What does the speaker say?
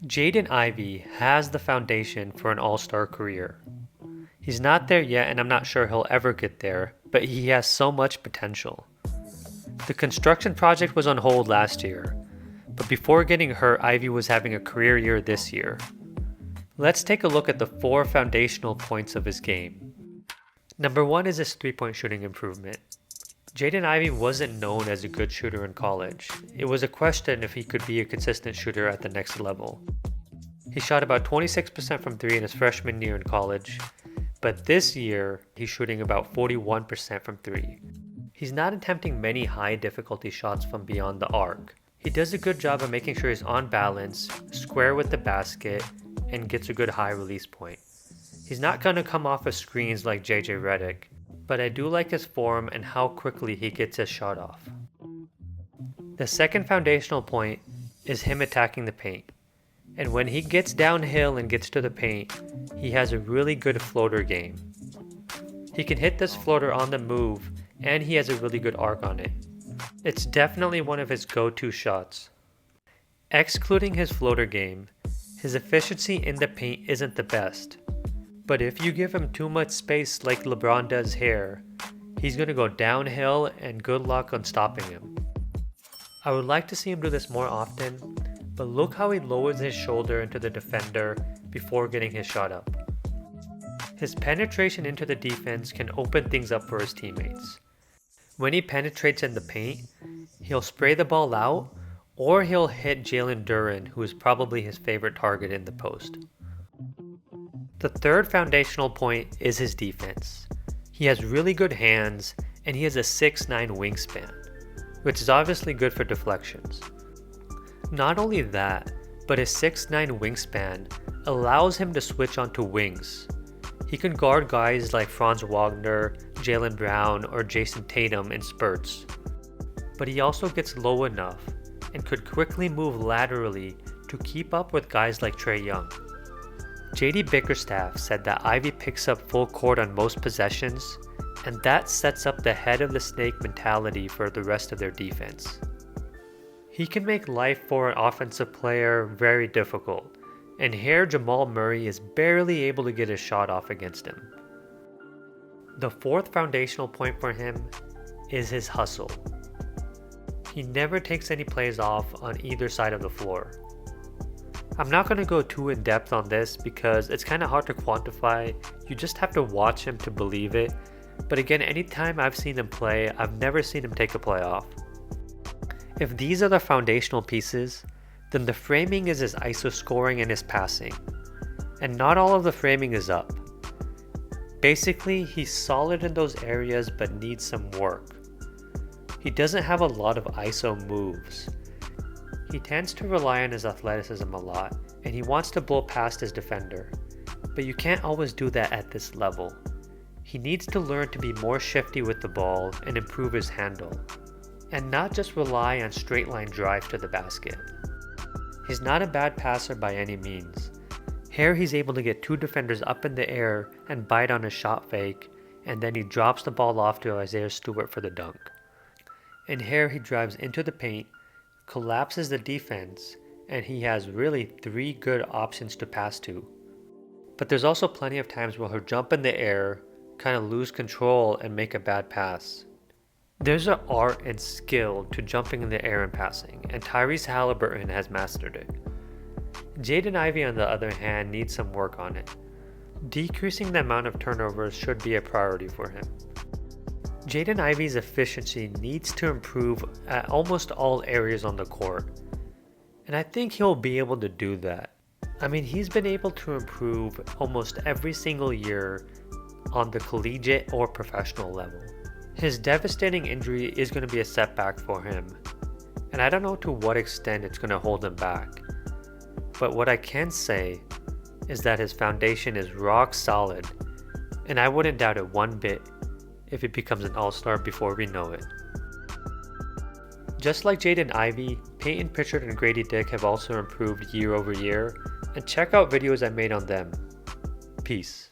Jaden Ivey has the foundation for an all-star career. He's not there yet, and I'm not sure he'll ever get there, but he has so much potential. The construction project was on hold last year, but before getting hurt, Ivey was having a career year this year. Let's take a look at the 4 foundational points of his game. Number 1 is his 3-point shooting improvement. Jaden Ivey wasn't known as a good shooter in college. It was a question if he could be a consistent shooter at the next level. He shot about 26% from 3 in his freshman year in college, but this year he's shooting about 41% from 3. He's not attempting many high difficulty shots from beyond the arc. He does a good job of making sure he's on balance, square with the basket, and gets a good high release point. He's not going to come off of screens like JJ Redick, but I do like his form and how quickly he gets his shot off. The second foundational point is him attacking the paint. And when he gets downhill and gets to the paint, he has a really good floater game. He can hit this floater on the move, and he has a really good arc on it. It's definitely one of his go-to shots. Excluding his floater game, his efficiency in the paint isn't the best. But if you give him too much space like LeBron does here, he's going to go downhill and good luck on stopping him. I would like to see him do this more often, but look how he lowers his shoulder into the defender before getting his shot up. His penetration into the defense can open things up for his teammates. When he penetrates in the paint, he'll spray the ball out, or he'll hit Jalen Duren, who is probably his favorite target in the post. The third foundational point is his defense. He has really good hands, and he has a 6'9" wingspan, which is obviously good for deflections. Not only that, but his 6'9" wingspan allows him to switch onto wings. He can guard guys like Franz Wagner, Jaylen Brown, or Jason Tatum in spurts. But he also gets low enough and could quickly move laterally to keep up with guys like Trae Young. JD Bickerstaff said that Ivey picks up full court on most possessions, and that sets up the head of the snake mentality for the rest of their defense. He can make life for an offensive player very difficult, and here Jamal Murray is barely able to get a shot off against him. The fourth foundational point for him is his hustle. He never takes any plays off on either side of the floor. I'm not going to go too in depth on this because it's kind of hard to quantify. You just have to watch him to believe it. But again, anytime I've seen him play, I've never seen him take a play off. If these are the foundational pieces, then the framing is his ISO scoring and his passing. And not all of the framing is up. Basically, he's solid in those areas but needs some work. He doesn't have a lot of ISO moves. He tends to rely on his athleticism a lot, and he wants to blow past his defender. But you can't always do that at this level. He needs to learn to be more shifty with the ball and improve his handle, and not just rely on straight line drive to the basket. He's not a bad passer by any means. Here he's able to get 2 defenders up in the air and bite on a shot fake, and then he drops the ball off to Isaiah Stewart for the dunk. And here he drives into the paint, collapses the defense, and he has really 3 good options to pass to. But there's also plenty of times where he'll jump in the air, kind of lose control and make a bad pass. There's an art and skill to jumping in the air and passing, and Tyrese Halliburton has mastered it. Jaden Ivey, on the other hand, needs some work on it. Decreasing the amount of turnovers should be a priority for him. Jaden Ivey's efficiency needs to improve at almost all areas on the court, and I think he'll be able to do that. I mean, he's been able to improve almost every single year on the collegiate or professional level. His devastating injury is going to be a setback for him, and I don't know to what extent it's going to hold him back. But what I can say is that his foundation is rock solid, and I wouldn't doubt it one bit if it becomes an all-star before we know it. Just like Jaden Ivey, Peyton Pritchard and Grady Dick have also improved year over year, and check out videos I made on them. Peace.